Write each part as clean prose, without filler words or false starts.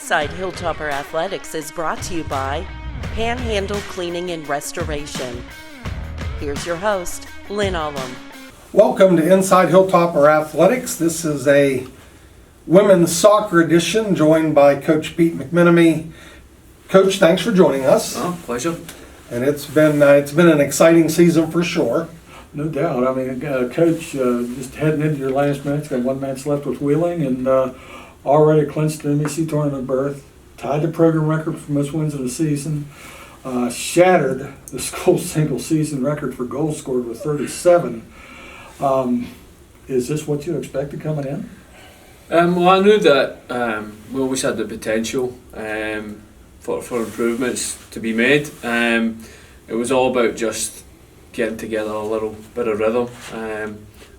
Inside Hilltopper Athletics is brought to you by Panhandle Cleaning and Restoration. Here's your host, Lynn Ullum. Welcome to Inside Hilltopper Athletics. This is a women's soccer edition, joined by Coach Pete McMenemy. Coach, thanks for joining us. Oh, pleasure. And it's been an exciting season for sure. No doubt. I mean, Coach, just heading into your last match, got 1 match left with Wheeling, and already clinched the MEC tournament berth, tied the program record for most wins of the season, shattered the school single season record for goals scored with 37. Is this what you expected coming in? Well, I knew that we always had the potential for improvements to be made. It was all about just getting together a little bit of rhythm.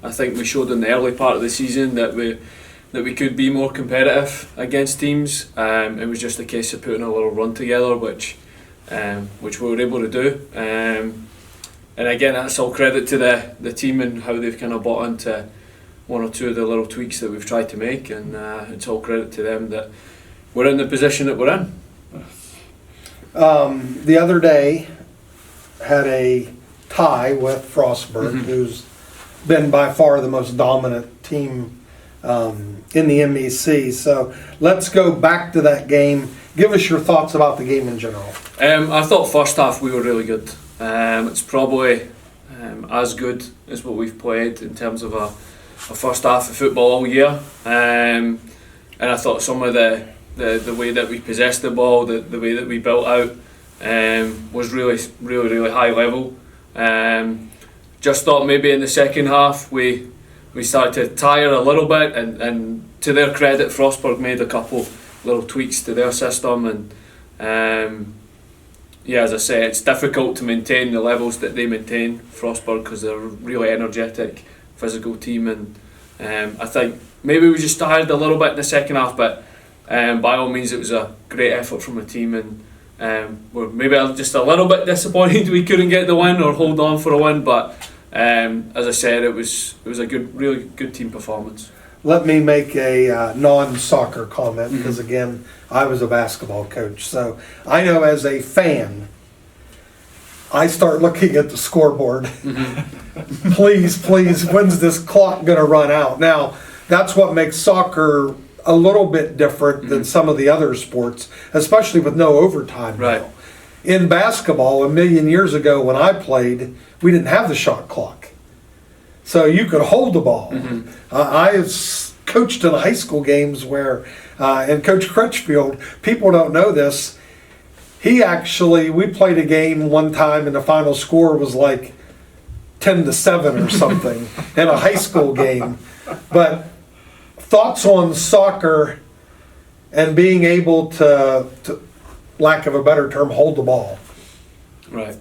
I think we showed in the early part of the season that we could be more competitive against teams. It was just a case of putting a little run together, which we were able to do. And again, that's all credit to the team and how they've kind of bought into one or two of the little tweaks that we've tried to make, and it's all credit to them that we're in the position that we're in. The other day had a tie with Frostburg, who's been by far the most dominant team in the MEC. So let's go back to that game. Give us your thoughts about the game in general. I thought first half we were really good. It's probably as good as what we've played in terms of a first half of football all year. And I thought some of the way that we possessed the ball, the way that we built out was really high level. Just thought maybe in the second half we started to tire a little bit, and to their credit, Frostburg made a couple little tweaks to their system, and as I say, it's difficult to maintain the levels that they maintain, Frostburg, because they're a really energetic, physical team, and I think maybe we just tired a little bit in the second half, but by all means it was a great effort from the team, and we're maybe just a little bit disappointed we couldn't get the win or hold on for a win, but as I said, it was a really good team performance. Let me make a non-soccer comment, because again, I was a basketball coach, so I know as a fan, I start looking at the scoreboard. Please, when's this clock going to run out? Now, that's what makes soccer a little bit different than some of the other sports, especially with no overtime right now. In basketball, a million years ago when I played, we didn't have the shot clock. So you could hold the ball. I have coached in high school games where, and Coach Crutchfield, people don't know this, we played a game one time and the final score was like 10-7 or something in a high school game. But thoughts on soccer and being able to, lack of a better term, hold the ball. Right.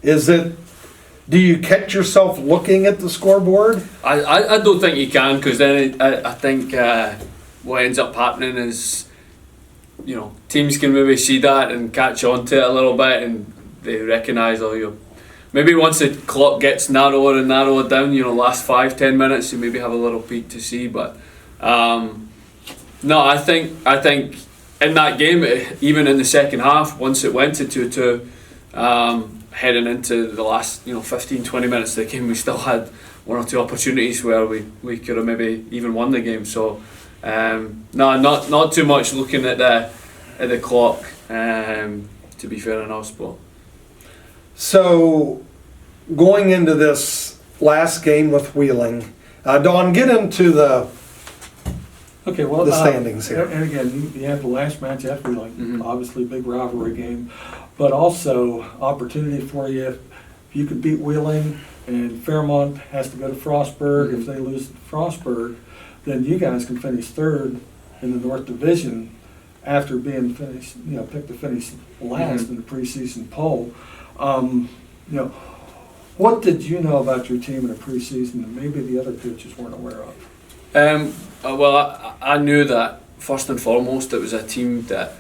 Do you catch yourself looking at the scoreboard? I don't think you can, because then I think what ends up happening is, teams can maybe see that and catch on to it a little bit, and they recognise, maybe once the clock gets narrower and narrower down, last 5-10 minutes, you maybe have a little peek to see, but no, I think in that game, even in the second half, once it went to 2-2, heading into the last 15-20 minutes of the game, we still had one or two opportunities where we could have maybe even won the game. So no, not too much looking at the clock, to be fair in our sport. So going into this last game with Wheeling, Dawn, get into the standings here. And again, you have the last match after Wheeling, obviously big rivalry game, but also opportunity for you. If you could beat Wheeling and Fairmont has to go to Frostburg, if they lose to Frostburg, then you guys can finish third in the North Division after being picked to finish last in the preseason poll. What did you know about your team in the preseason that maybe the other coaches weren't aware of? Well, I knew that first and foremost it was a team that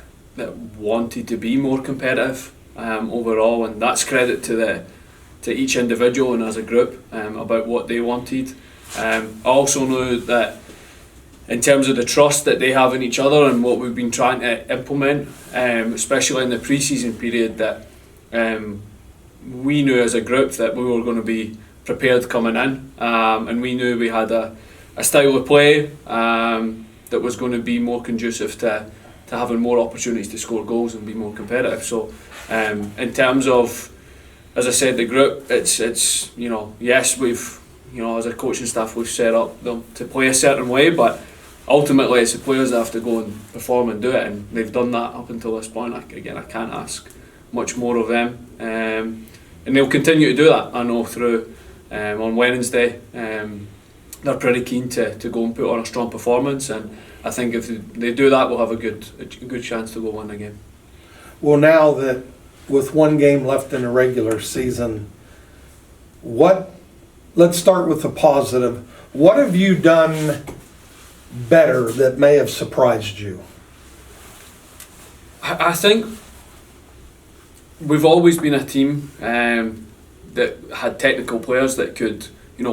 wanted to be more competitive overall, and that's credit to each individual and as a group about what they wanted. I also knew that in terms of the trust that they have in each other and what we've been trying to implement, especially in the pre-season period, that we knew as a group that we were going to be prepared coming in, and we knew we had a style of play that was going to be more conducive to having more opportunities to score goals and be more competitive. So in terms of, as I said, the group, it's yes, we've, as a coaching staff, we've set up them to play a certain way, but ultimately it's the players that have to go and perform and do it, and they've done that up until this point. I can't ask much more of them, and they'll continue to do that. I know through on Wednesday they're pretty keen to go and put on a strong performance, and I think if they do that, we'll have a good chance to go win the game. Well, now that with one game left in the regular season, let's start with the positive. What have you done better that may have surprised you? I think we've always been a team that had technical players that could,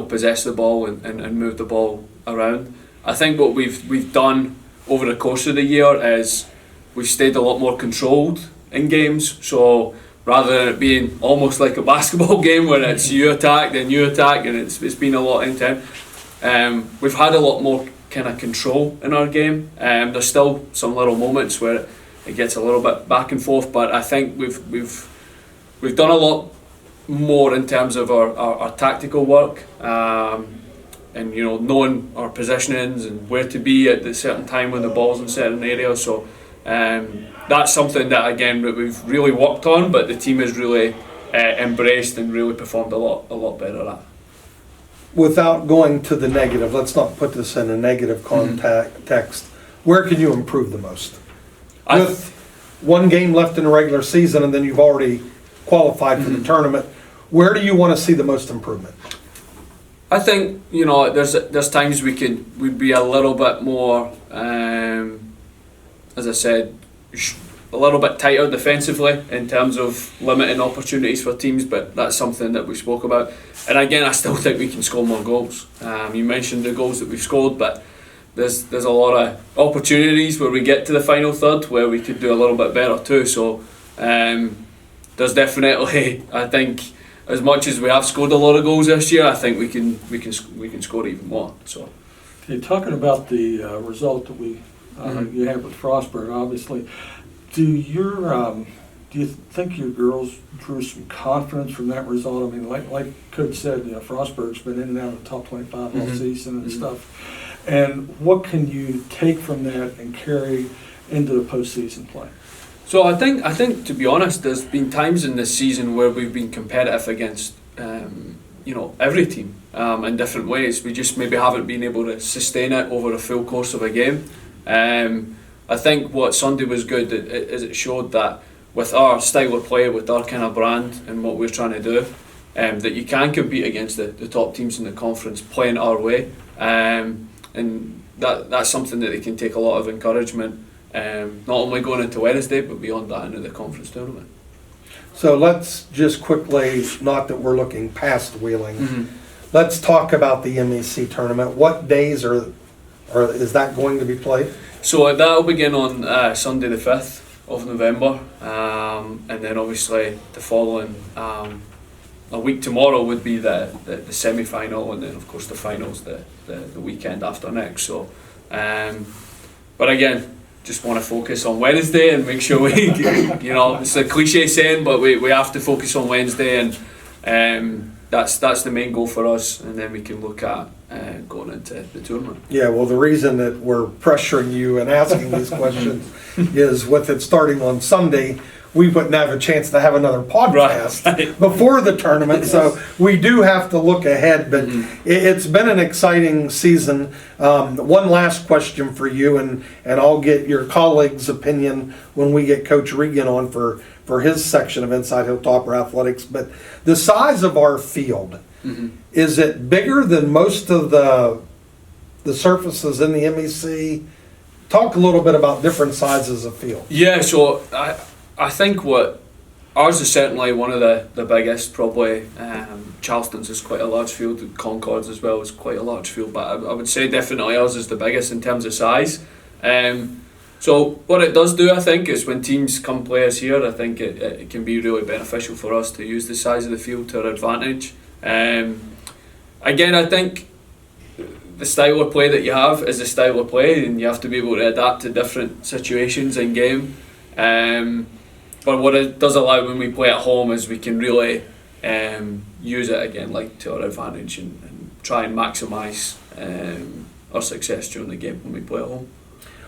possess the ball and move the ball around. I think what we've done over the course of the year is we've stayed a lot more controlled in games. So rather than it being almost like a basketball game where it's you attack, then you attack, and it's been a lot intense, we've had a lot more kind of control in our game. There's still some little moments where it gets a little bit back and forth, but I think we've done a lot more in terms of our tactical work, and knowing our positionings and where to be at a certain time when the ball's in certain areas. So that's something that again that we've really worked on, but the team has really embraced and really performed a lot better at. Without going to the negative, let's not put this in a negative context. Where can you improve the most? With one game left in the regular season, and then you've already qualified for the tournament, where do you want to see the most improvement? I think there's times we'd be a little bit more, as I said, a little bit tighter defensively in terms of limiting opportunities for teams, but that's something that we spoke about. And again, I still think we can score more goals. You mentioned the goals that we've scored, but there's a lot of opportunities where we get to the final third where we could do a little bit better too. So there's definitely, I think, as much as we have scored a lot of goals this year, I think we can score even more. So you're talking about the result that you had with Frostburg, obviously. Do you think your girls drew some confidence from that result? I mean, like Coach said, Frostburg's been in and out of the top 25 all season and stuff. And what can you take from that and carry into the postseason play? So I think to be honest, there's been times in this season where we've been competitive against every team in different ways. We just maybe haven't been able to sustain it over a full course of a game. I think what Sunday was good is it showed that with our style of play, with our kind of brand and what we're trying to do, that you can compete against the top teams in the conference playing our way, and that's something that they can take a lot of encouragement, not only going into Wednesday but beyond that into the conference tournament. So let's just quickly, not that we're looking past Wheeling, let's talk about the MEC tournament. What days is that going to be played? So that'll begin on Sunday the 5th of November, and then obviously the following a week tomorrow would be the semi-final, and then of course the finals the weekend after next. So but again, just want to focus on Wednesday and make sure we it's a cliche saying, but we have to focus on Wednesday, and that's the main goal for us, and then we can look at going into the tournament. Yeah, well, the reason that we're pressuring you and asking these questions is with it starting on Sunday, we wouldn't have a chance to have another podcast before the tournament. Yes. So we do have to look ahead, but it's been an exciting season. One last question for you, and I'll get your colleagues' opinion when we get Coach Regan on for his section of Inside Hilltopper Athletics. But the size of our field, is it bigger than most of the surfaces in the MEC? Talk a little bit about different sizes of field. Yeah, so I think what Ours is certainly one of the biggest, probably. Charleston's is quite a large field, Concord's as well is quite a large field, but I would say definitely ours is the biggest in terms of size. So what it does do, I think, is when teams come play us here, I think it can be really beneficial for us to use the size of the field to our advantage. Again, I think the style of play that you have is the style of play, and you have to be able to adapt to different situations in game. But what it does allow when we play at home is we can really use it again, like to our advantage, and try and maximise our success during the game when we play at home.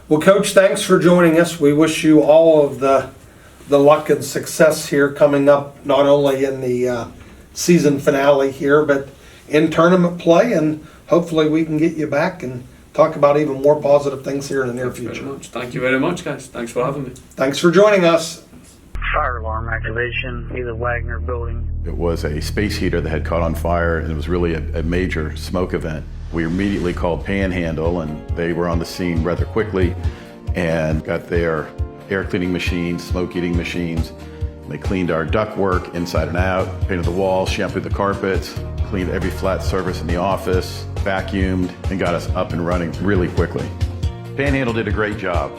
Well, Coach, thanks for joining us. We wish you all of the luck and success here coming up, not only in the season finale here, but in tournament play, and hopefully we can get you back and talk about even more positive things here in the near future. Thank you very much, guys. Thanks for having me. Thanks for joining us. Fire alarm activation, either Wagner building. It was a space heater that had caught on fire, and it was really a major smoke event. We immediately called Panhandle, and they were on the scene rather quickly and got their air cleaning machines, smoke eating machines. They cleaned our ductwork inside and out, painted the walls, shampooed the carpets, cleaned every flat surface in the office, vacuumed, and got us up and running really quickly. Panhandle did a great job.